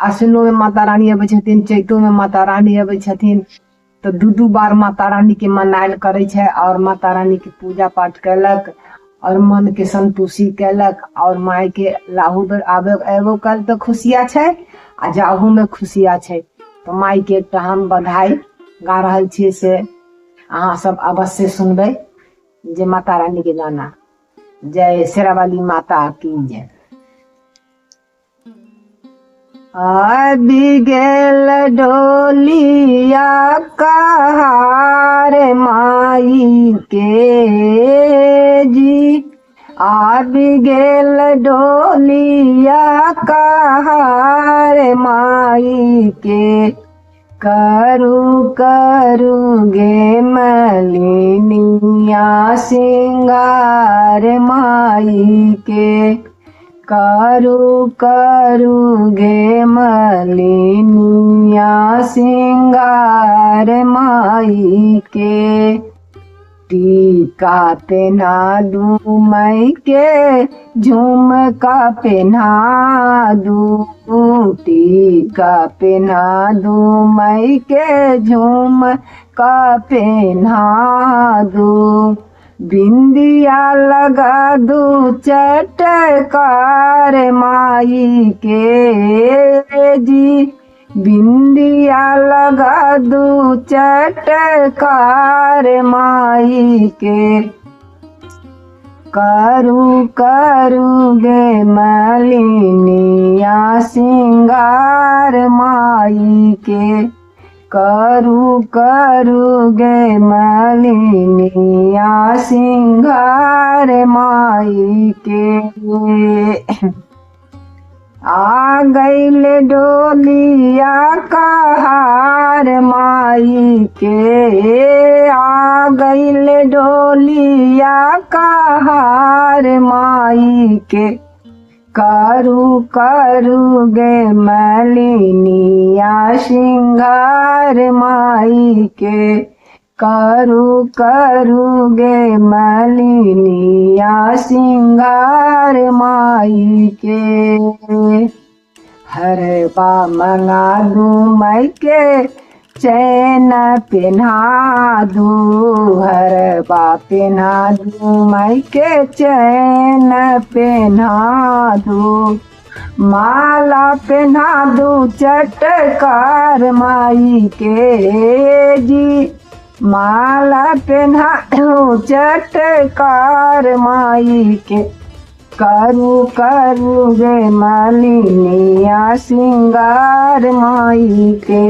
आश्विनों में माता रानी अबै छथिन, चैतो में माता रानी अबै छथिन। तो दू बार माता रानी के मनायल करे छे और माता रानी के पूजा पाठ कैलक और मन के संतुष्टि कैलक और माई के लाहू एबो कल तो खुशिया छे आ जाहू में खुशिया छे। तो माई के एकटा हम बधाई गा रहल छी से अहाँ सब अवश्य सुनबे जे माता रानी के गाना। जय शेरावाली माता की जय। आबि गेल डोलिया कहार माई के जी, आबि गेल डोलिया कहार माई के। करू करू गे मलिनिया सिंगार माई के। करू करू गे मलिनिया सिंगार माई के। टीका पहना दू माई के, झुमका पहना दू। टीका पहना दू माई के, झुमका पहना दू। बिंदिया लगा दू चटकार माई के जी। बिंदिया लगा दू चटकार माई के। करू करू गे मलिनिया सिंगार माई के। करू करू गे मलिनिया सिंगार माई के। आ गईल डोलिया कहार माई के। आ गईल डोलिया कहार माई के। करू करू गे मलिनिया सिंगार माई के। करू करू गे मलिनिया सिंगार माई के। हरबा मंगा दू माई के, चैन पहना दू। हरबा पहना दू माई के, चैन पहना दू। माला पहना दू चटकार माई के जी। माला पहना दू चटकार माई के। करू करू गे मलिनिया सिंगार माई के।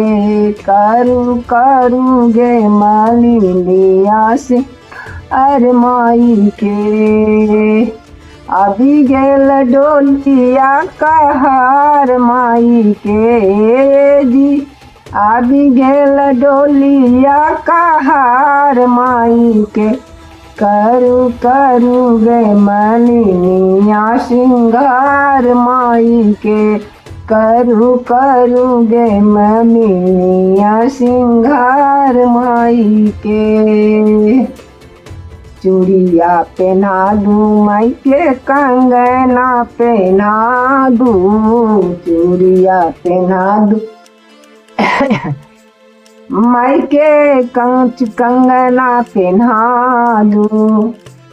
करू करू गे मलिनिया सिंगार माई के। आबि गेल डोलिया कहार माई के जी। आबि गेल डोलिया कहार माई के। करू करू गे मलिनिया सिंगार माई के। करू करू गे मलिनिया सिंगार माई के। चूड़िया पहना दू माई के, कंगना पहना दू। चूड़िया पहना दू माई के, कांच कंगना पहना दू।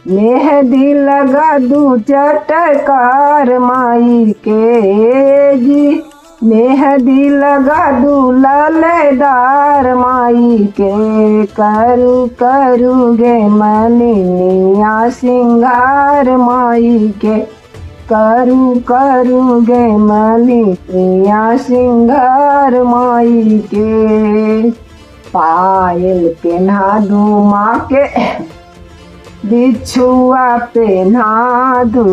मेहंदी लगा दू चटकार माई के जी। मेहंदी लगा दू ललदार माई के। करू करू गे मलिनिया सिंगार माई के। करू करू गे मलिनिया सिंगार माई के। पायल पहना दू माँ के, बिछुआ पहना दू।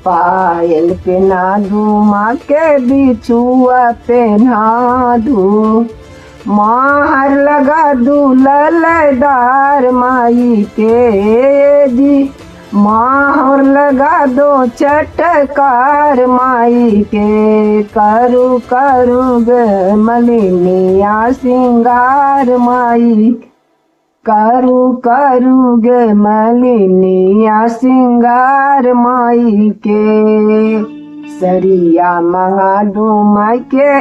पायल पहना दू माँ के, बिछुआ पहना दू। माहर लगा दू ललदार माई के जी। माहर लगा दो चटकार माई के। करू करू गे मलिनिया सिंगार माई। करू करू गे मलिनिया सिंगार माई के। सरिया मंगा दूं माई के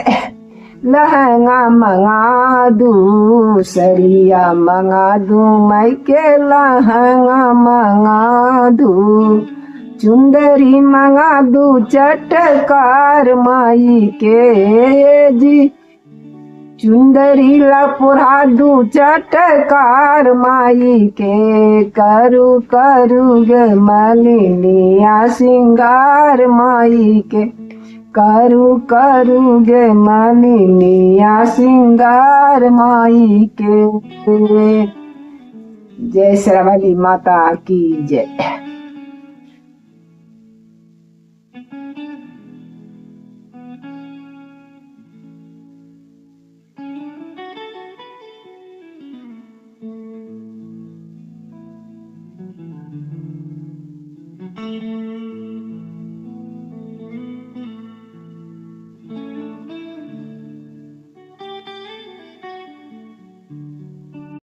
लहंगा मंगा दूं, सरिया मंगा दूं माई के लहंगा मंगा दूं, चुंदरी मंगा दूं चटकार माई के जी, चुंदरी लपुरा दूं चटकार माई के, करू करू गे मलिनिया सिंगार माई के, करू करू गे मलिनिया सिंगार माई के। जय शेरावाली माता की जय।